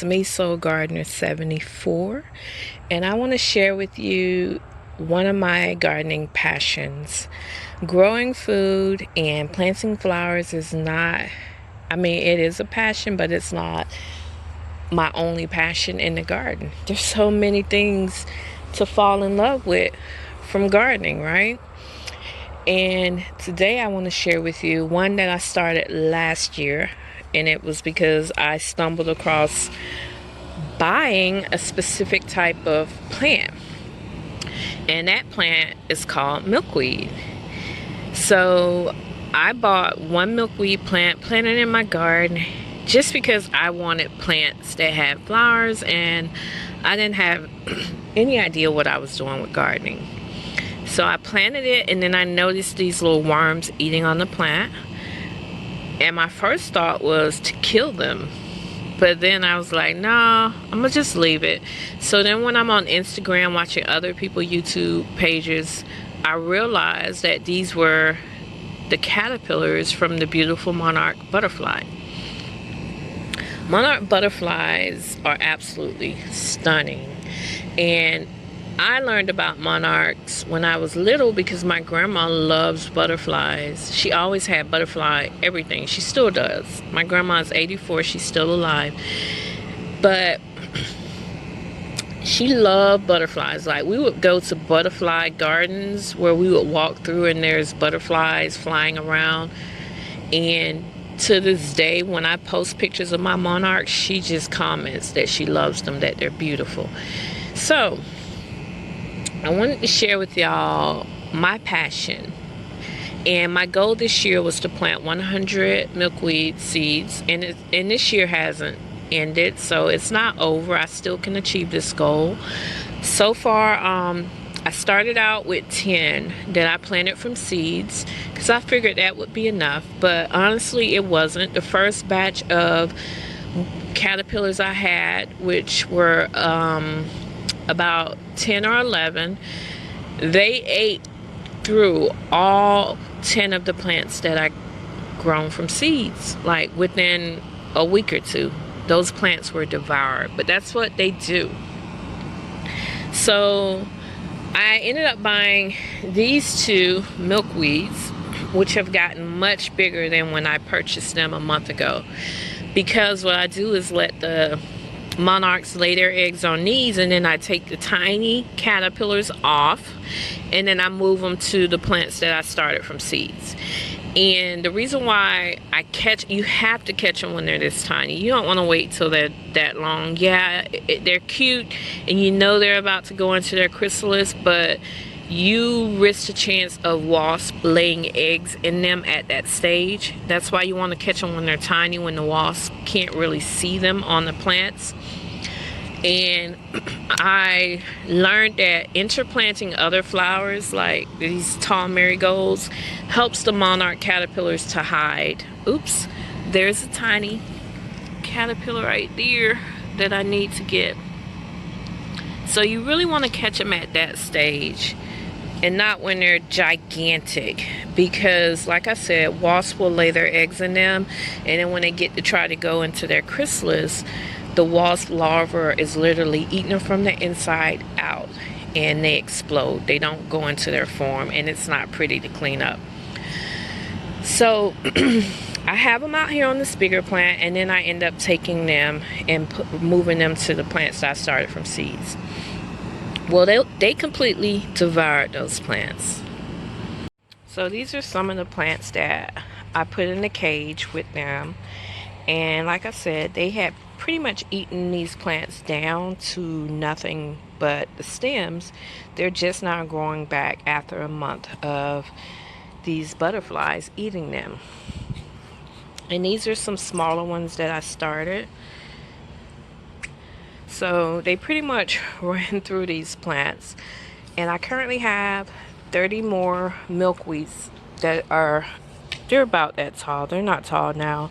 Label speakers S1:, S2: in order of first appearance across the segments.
S1: It's me, Soul Gardener 74, and I want to share with you one of my gardening passions. Growing food and planting flowers is not, it is a passion, but it's not my only passion in the garden. There's so many things to fall in love with from gardening, right? And today I want to share with you one that I started last year, and it was because I stumbled across buying a specific type of plant, and that plant is called milkweed. So I bought one milkweed plant, planted in my garden, just because I wanted plants that had flowers, and I didn't have any idea what I was doing with gardening. So I planted it, and then I noticed these little worms eating on the plant, and my first thought was to kill them. But then I was like, nah, I'm gonna just leave it. So then when I'm on Instagram watching other people YouTube pages, I realized that these were the caterpillars from the beautiful monarch butterfly. Monarch butterflies are absolutely stunning, and I learned about monarchs when I was little because my grandma loves butterflies. She always had butterfly everything. She still does. My grandma's 84. She's still alive. But she loved butterflies. Like, we would go to butterfly gardens where we would walk through and there's butterflies flying around. And to this day, when I post pictures of my monarchs, she just comments that she loves them, that they're beautiful. So I wanted to share with y'all my passion, and my goal this year was to plant 100 milkweed seeds, and this year hasn't ended, so it's not over. I still can achieve this goal. So far, I started out with 10 that I planted from seeds because I figured that would be enough, but honestly it wasn't. The first batch of caterpillars I had, which were about 10 or 11, they ate through all 10 of the plants that I grown from seeds. Like, within a week or two, those plants were devoured. But that's what they do. So I ended up buying these two milkweeds, which have gotten much bigger than when I purchased them a month ago, because what I do is let the monarchs lay their eggs on these, and then I take the tiny caterpillars off, and then I move them to the plants that I started from seeds. And the reason why you have to catch them when they're this tiny. You don't want to wait till they're that long. Yeah, they're cute, and you know they're about to go into their chrysalis, but you risk the chance of wasp laying eggs in them at that stage. That's why you want to catch them when they're tiny, when the wasp can't really see them on the plants. And I learned that interplanting other flowers, like these tall marigolds, helps the monarch caterpillars to hide. Oops, there's a tiny caterpillar right there that I need to get. So you really want to catch them at that stage, and not when they're gigantic, because like I said, wasps will lay their eggs in them, and then when they get to try to go into their chrysalis, the wasp larva is literally eating them from the inside out, and they explode. They don't go into their form, and it's not pretty to clean up. So I have them out here on this bigger plant, and then I end up taking them and moving them to the plants that I started from seeds. Well, they completely devoured those plants. So these are some of the plants that I put in the cage with them. And like I said, they had pretty much eaten these plants down to nothing but the stems. They're just now growing back after a month of these butterflies eating them. And these are some smaller ones that I started. So they pretty much ran through these plants, and I currently have 30 more milkweeds that they're about that tall. They're not tall now,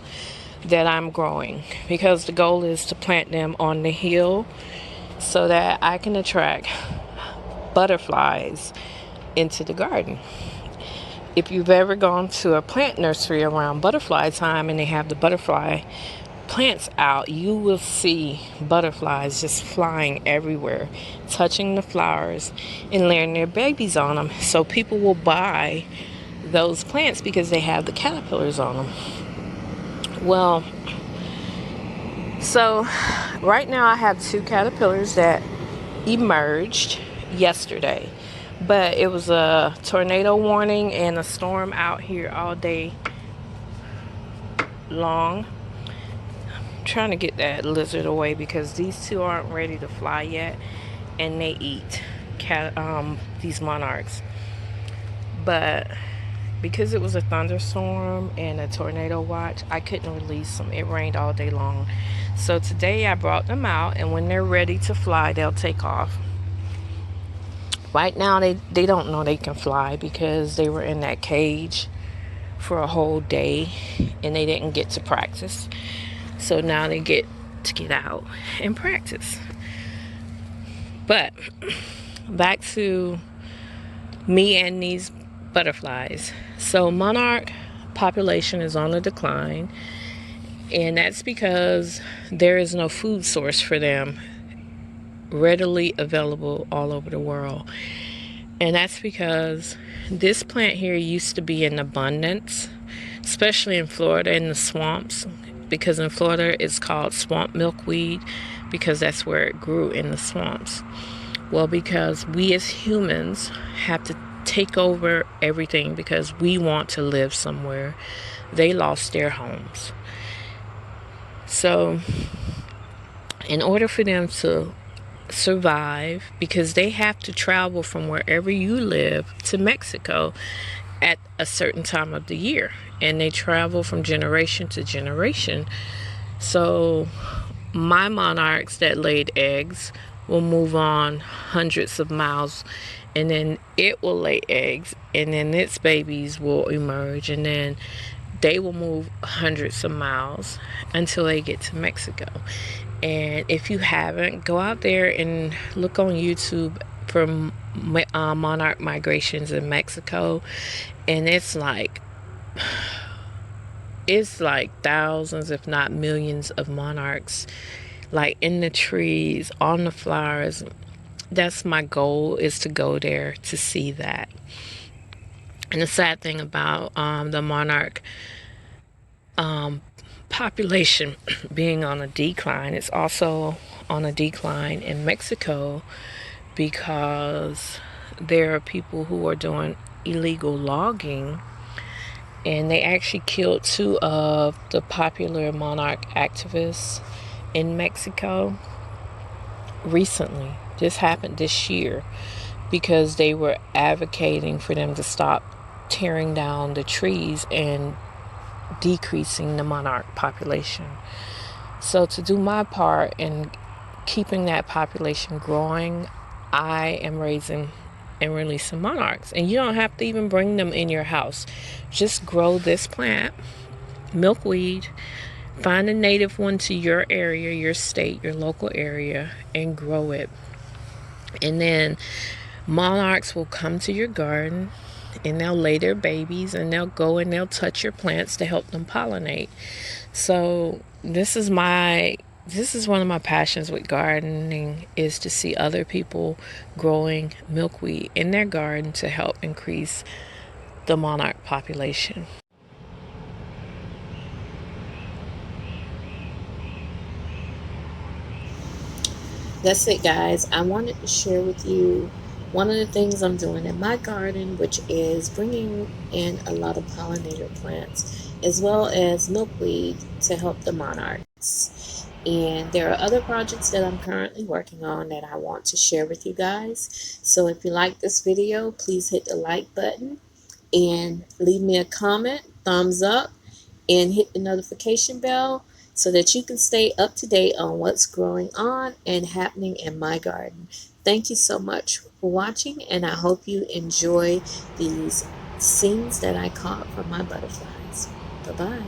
S1: that I'm growing, because the goal is to plant them on the hill so that I can attract butterflies into the garden. If you've ever gone to a plant nursery around butterfly time and they have the butterfly plants out, you will see butterflies just flying everywhere, touching the flowers and laying their babies on them. So people will buy those plants because they have the caterpillars on them. Well, so right now I have 2 caterpillars that emerged yesterday, but it was a tornado warning and a storm out here all day long. I'm trying to get that lizard away because these 2 aren't ready to fly yet, and they eat these monarchs. But because it was a thunderstorm and a tornado watch, I couldn't release them. It rained all day long. So today I brought them out, and when they're ready to fly, they'll take off. Right now they don't know they can fly because they were in that cage for a whole day and they didn't get to practice. So now they get to get out and practice. But back to me and these butterflies. So monarch population is on the decline, and that's because there is no food source for them readily available all over the world. And that's because this plant here used to be in abundance, especially in Florida in the swamps, because in Florida it's called swamp milkweed because that's where it grew, in the swamps. Well, because we as humans have to take over everything because we want to live somewhere, they lost their homes. So in order for them to survive, because they have to travel from wherever you live to Mexico at a certain time of the year, and they travel from generation to generation. So my monarchs that laid eggs will move on hundreds of miles, and then it will lay eggs, and then its babies will emerge, and then they will move hundreds of miles until they get to Mexico. And if you haven't, go out there and look on YouTube for monarch migrations in Mexico, and it's like thousands, if not millions, of monarchs, like in the trees, on the flowers. That's my goal, is to go there to see that. And the sad thing about the monarch population being on a decline, it's also on a decline in Mexico because there are people who are doing illegal logging, and they actually killed 2 of the popular monarch activists in Mexico recently. This happened this year because they were advocating for them to stop tearing down the trees and decreasing the monarch population. So to do my part in keeping that population growing, I am raising and releasing monarchs. And you don't have to even bring them in your house. Just grow this plant, milkweed, find a native one to your area, your state, your local area, and grow it. And then monarchs will come to your garden, and they'll lay their babies, and they'll go and they'll touch your plants to help them pollinate. So this is one of my passions with gardening, is to see other people growing milkweed in their garden to help increase the monarch population. That's it, guys. I wanted to share with you one of the things I'm doing in my garden, which is bringing in a lot of pollinator plants as well as milkweed to help the monarchs. And there are other projects that I'm currently working on that I want to share with you guys. So if you like this video, please hit the like button and leave me a comment, thumbs up, and hit the notification bell so that you can stay up to date on what's growing on and happening in my garden. Thank you so much for watching, and I hope you enjoy these scenes that I caught from my butterflies. Bye-bye.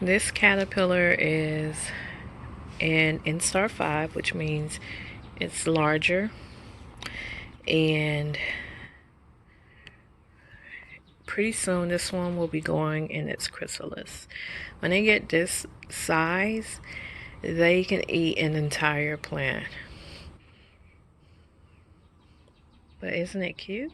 S1: This caterpillar is an Instar 5, which means it's larger, and pretty soon this one will be going in its chrysalis. When they get this size, they can eat an entire plant. But isn't it cute?